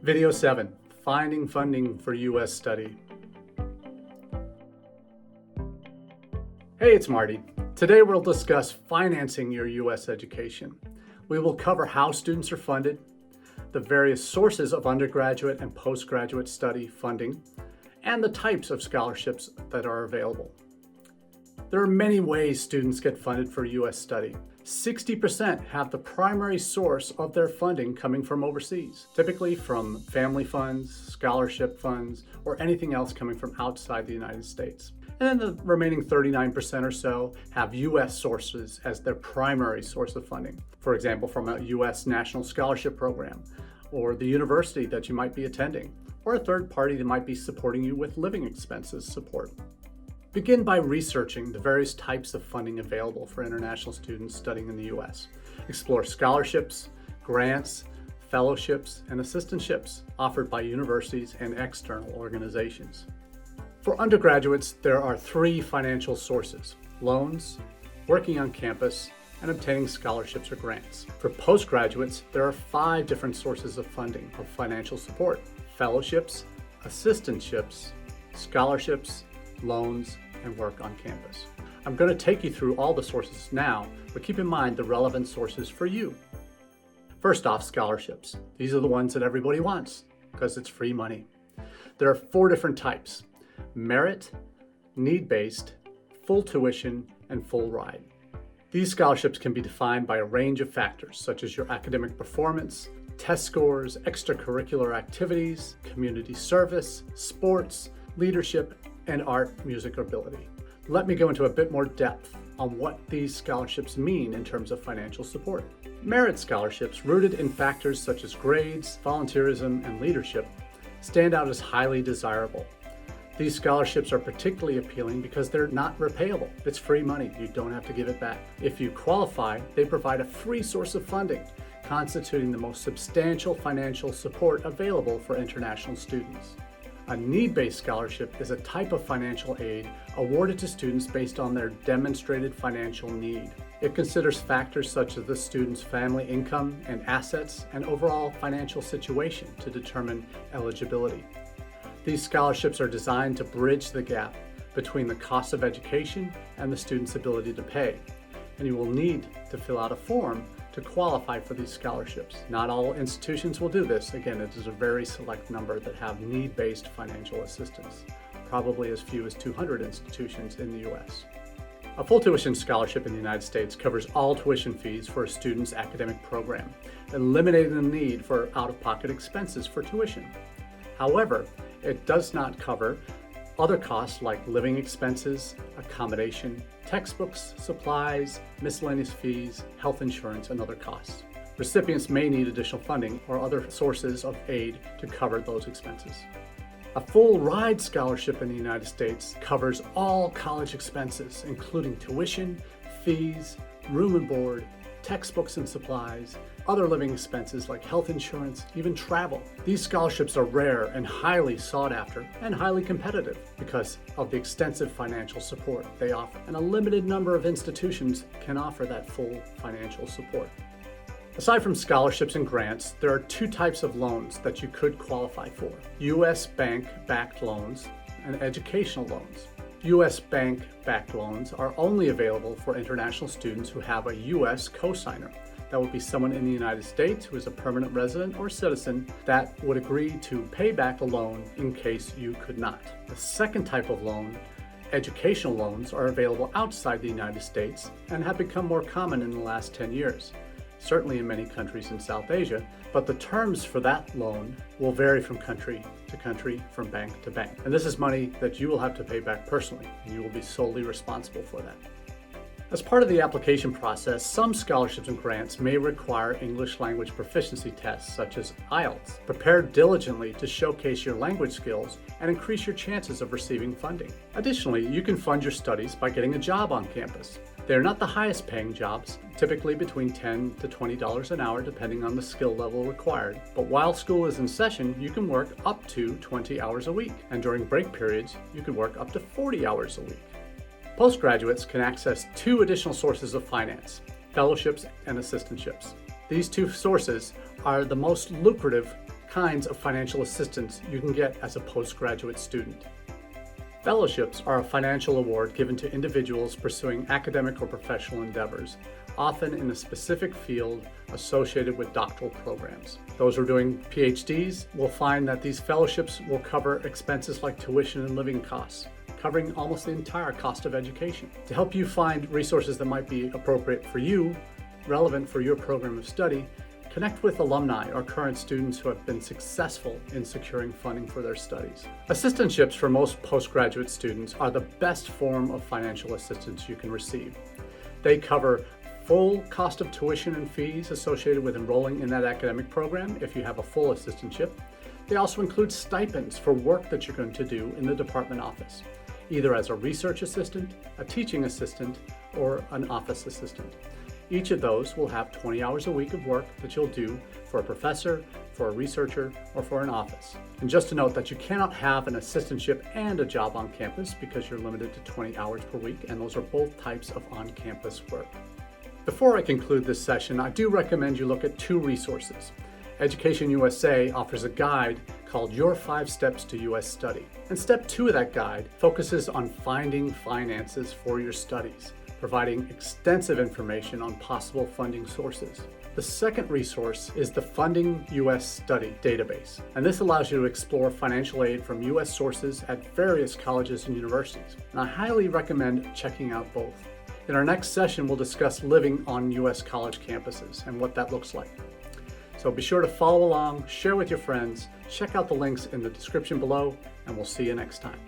Video 7, Finding Funding for U.S. Study. Hey, it's Marty. Today we'll discuss financing your U.S. education. We will cover how students are funded, the various sources of undergraduate and postgraduate study funding, and the types of scholarships that are available. There are many ways students get funded for U.S. study. 60% have the primary source of their funding coming from overseas, typically from family funds, scholarship funds, or anything else coming from outside the United States. And then the remaining 39% or so have U.S. sources as their primary source of funding. For example, from a U.S. national scholarship program, or the university that you might be attending, or a third party that might be supporting you with living expenses support. Begin by researching the various types of funding available for international students studying in the U.S. Explore scholarships, grants, fellowships, and assistantships offered by universities and external organizations. For undergraduates, there are 3 financial sources: loans, working on campus, and obtaining scholarships or grants. For postgraduates, there are 5 different sources of funding of financial support: fellowships, assistantships, scholarships, loans, and work on campus. I'm going to take you through all the sources now, but keep in mind the relevant sources for you. First off, scholarships. These are the ones that everybody wants because it's free money. There are 4 different types: merit, need-based, full tuition, and full ride. These scholarships can be defined by a range of factors such as your academic performance, test scores, extracurricular activities, community service, sports, leadership, and art, music, or ability. Let me go into a bit more depth on what these scholarships mean in terms of financial support. Merit scholarships, rooted in factors such as grades, volunteerism, and leadership, stand out as highly desirable. These scholarships are particularly appealing because they're not repayable. It's free money. You don't have to give it back. If you qualify, they provide a free source of funding, constituting the most substantial financial support available for international students. A need-based scholarship is a type of financial aid awarded to students based on their demonstrated financial need. It considers factors such as the student's family income and assets and overall financial situation to determine eligibility. These scholarships are designed to bridge the gap between the cost of education and the student's ability to pay, and you will need to fill out a form to qualify for these scholarships. Not all institutions will do this. Again, it is a very select number that have need-based financial assistance, probably as few as 200 institutions in the U.S. A full tuition scholarship in the United States covers all tuition fees for a student's academic program, eliminating the need for out-of-pocket expenses for tuition. However, it does not cover other costs like living expenses, accommodation, textbooks, supplies, miscellaneous fees, health insurance, and other costs. Recipients may need additional funding or other sources of aid to cover those expenses. A full ride scholarship in the United States covers all college expenses, including tuition, fees, room and board, textbooks and supplies, other living expenses like health insurance, even travel. These scholarships are rare and highly sought after and highly competitive because of the extensive financial support they offer. And a limited number of institutions can offer that full financial support. Aside from scholarships and grants, there are 2 types of loans that you could qualify for: U.S. bank-backed loans and educational loans. U.S. bank-backed loans are only available for international students who have a U.S. cosigner. That would be someone in the United States who is a permanent resident or citizen that would agree to pay back the loan in case you could not. The second type of loan, educational loans, are available outside the United States and have become more common in the last 10 years. Certainly in many countries in South Asia, but the terms for that loan will vary from country to country, from bank to bank. And this is money that you will have to pay back personally, and you will be solely responsible for that. As part of the application process, some scholarships and grants may require English language proficiency tests such as IELTS. Prepare diligently to showcase your language skills and increase your chances of receiving funding. Additionally, you can fund your studies by getting a job on campus. They are not the highest paying jobs, typically between $10 to $20 an hour depending on the skill level required. But while school is in session, you can work up to 20 hours a week, and during break periods, you can work up to 40 hours a week. Postgraduates can access 2 additional sources of finance: fellowships and assistantships. These 2 sources are the most lucrative kinds of financial assistance you can get as a postgraduate student. Fellowships are a financial award given to individuals pursuing academic or professional endeavors, often in a specific field associated with doctoral programs. Those who are doing PhDs will find that these fellowships will cover expenses like tuition and living costs, covering almost the entire cost of education. To help you find resources that might be appropriate for you, relevant for your program of study, connect with alumni or current students who have been successful in securing funding for their studies. Assistantships for most postgraduate students are the best form of financial assistance you can receive. They cover full cost of tuition and fees associated with enrolling in that academic program if you have a full assistantship. They also include stipends for work that you're going to do in the department office, either as a research assistant, a teaching assistant, or an office assistant. Each of those will have 20 hours a week of work that you'll do for a professor, for a researcher, or for an office. And just to note that you cannot have an assistantship and a job on campus because you're limited to 20 hours per week, and those are both types of on-campus work. Before I conclude this session, I do recommend you look at two resources. Education USA offers a guide called Your 5 Steps to U.S. Study. And step 2 of that guide focuses on finding finances for your studies, providing extensive information on possible funding sources. The second resource is the Funding U.S. Study database, and this allows you to explore financial aid from U.S. sources at various colleges and universities. And I highly recommend checking out both. In our next session, we'll discuss living on U.S. college campuses and what that looks like. So be sure to follow along, share with your friends, check out the links in the description below, and we'll see you next time.